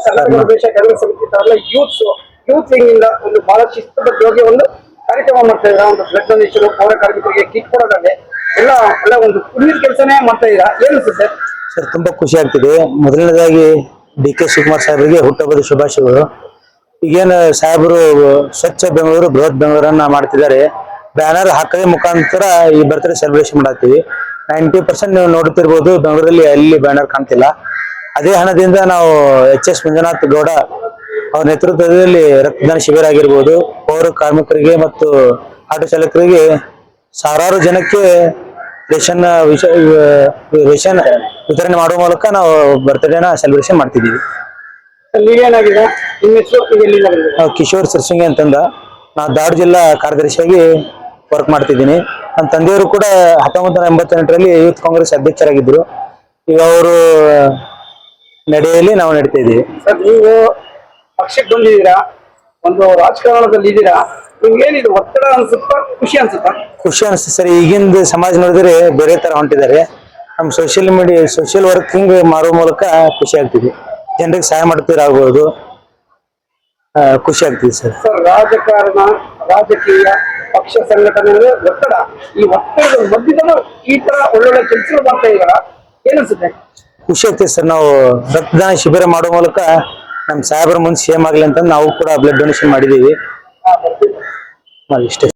ಕರ್ನಾಟಕ ದೇಶ ಕಾಂಗ್ರೆಸ್ ಸಮಿತಿ youth wing ಇಂದ ಒಂದು ಬಹಳ ಶಿಸ್ತುಬದ್ಧವಾಗಿ ಒಂದು ಕಾರ್ಯಕ್ರಮ ಮಾಡ್ತಾ ಇದ್ದೀರಾ. ಒಂದು ಬ್ಲಡ್ ಡೊನೇಷನ್, ಪೌರ ಕಾರ್ಮಿಕರಿಗೆ ಕಿಟ್ ಕೊಡೋದಾದ್ರೆ ಎಲ್ಲ ಒಂದು ಪುಣ್ಯದ ಕೆಲಸನೇ ಮಾಡ್ತಾ ಇದ್ದೀರಾ. ಏನು ಅನ್ಸುತ್ತೆ ಸರ್? ತುಂಬಾ ಖುಷಿ ಆಗ್ತಿದೆ. ಮೊದಲನೇದಾಗಿ ಡಿ ಕೆ ಶಿವಕುಮಾರ್ ಸಾಹೇಬರಿಗೆ ಹುಟ್ಟುಹಬ್ಬದ ಶುಭಾಶಯಗಳು. ಈಗೇನು ಸಾಹೇಬರು ಸ್ವಚ್ಛ ಬೆಂಗಳೂರು ಬೃಹತ್ ಬೆಂಗಳೂರನ್ನ ಮಾಡ್ತಿದ್ದಾರೆ, ಬ್ಯಾನರ್ ಹಾಕದೇ ಮುಖಾಂತರ ಈ ಬರ್ತ್ಡೇ ಸೆಲೆಬ್ರೇಷನ್ ಮಾಡತ್ತೀವಿ. 90% ನೀವು ನೋಡ್ತಿರ್ಬೋದು, ಬೆಂಗಳೂರಲ್ಲಿ ಎಲ್ಲಿ ಬ್ಯಾನರ್ ಕಾಣ್ತಿಲ್ಲ. ಅದೇ ಹಣದಿಂದ ನಾವು HS ಮಂಜುನಾಥ್ ಗೌಡ ಅವ್ರ ನೇತೃತ್ವದಲ್ಲಿ ರಕ್ತದಾನ ಶಿಬಿರ ಆಗಿರ್ಬೋದು, ಪೌರ ಕಾರ್ಮಿಕರಿಗೆ ಮತ್ತು ಆಟೋ ಚಾಲಕರಿಗೆ ಸಾವಿರಾರು ಜನಕ್ಕೆ ರೇಷನ್ ವಿತರಣೆ ಮಾಡುವ ಮೂಲಕ ನಾವು ಬರ್ತ್ಡೇನ ಸೆಲೆಬ್ರೇಷನ್ ಮಾಡ್ತಿದ್ದೀವಿ. ನೀವೇನಾಗಿದೆ ನಿಮ್ಮ ಹೆಸರು? ಕಿಶೋರ್ ಸಿರ್ಸಿಂಗಿ ಅಂತಂದ, ನಾ ಧಾರವಾಡ ಜಿಲ್ಲಾ ಕಾರ್ಯದರ್ಶಿಯಾಗಿ ವರ್ಕ್ ಮಾಡ್ತಿದ್ದೀನಿ. ನನ್ನ ತಂದೆಯವರು ಕೂಡ 1988ರಲ್ಲಿ ಯೂತ್ ಕಾಂಗ್ರೆಸ್ ಅಧ್ಯಕ್ಷರಾಗಿದ್ದರು. ಈಗ ಅವರು ನಡೆಯಲ್ಲಿ ನಾವು ನಡೀತಾ ಇದ್ದೀವಿ. ಸರ್, ನೀವು ಪಕ್ಷಕ್ಕೆ ಬಂದಿದ್ದೀರಾ, ಒಂದು ರಾಜಕಾರಣದಲ್ಲಿ ಇದ್ದೀರಾ, ನಿಮ್ಗೇನಿದು ಒತ್ತಡ ಅನ್ಸುತ್ತಾ, ಖುಷಿ ಅನ್ಸುತ್ತಾ? ಖುಷಿ ಅನಿಸ್ತದೆ ಸರ್. ಈಗಿಂದ ಸಮಾಜ ನೋಡಿದ್ರೆ ಬೇರೆ ತರ ಹೊಂಟಿದ್ದಾರೆ. ನಮ್ಮ ಸೋಷಿಯಲ್ ವರ್ಕಿಂಗ್ ಮಾಡುವ ಮೂಲಕ ಖುಷಿ ಆಗ್ತಿದೆ. ಜನರಿಗೆ ಸಹಾಯ ಮಾಡ್ತಿರಾಗ್ಬೋದು, ಖುಷಿ ಆಗ್ತಿದೆ ಸರ್. ಸರ್, ರಾಜಕೀಯ ಪಕ್ಷ ಸಂಘಟನೆ ಒತ್ತಡ, ಈ ಒತ್ತಡದ ಮಧ್ಯದಲ್ಲೂ ಈ ತರ ಒಳ್ಳೊಳ್ಳೆ ಕೆಲಸಗಳು ಮಾಡ್ತಾ ಇದ್ದಾರಾ, ಏನನ್ಸುತ್ತೆ? ಖುಷಿ ಆಗ್ತಿದೆ ಸರ್. ನಾವು ರಕ್ತದಾನ ಶಿಬಿರ ಮಾಡುವ ಮೂಲಕ ನಮ್ಮ ಸಾಹೇಬರ ಮುಂದೆ ಸೇಮ್ ಆಗ್ಲಿ ಅಂತ ನಾವು ಕೂಡ ಬ್ಲಡ್ ಡೊನೇಷನ್ ಮಾಡಿದ್ದೀವಿ. ಇಷ್ಟೇ.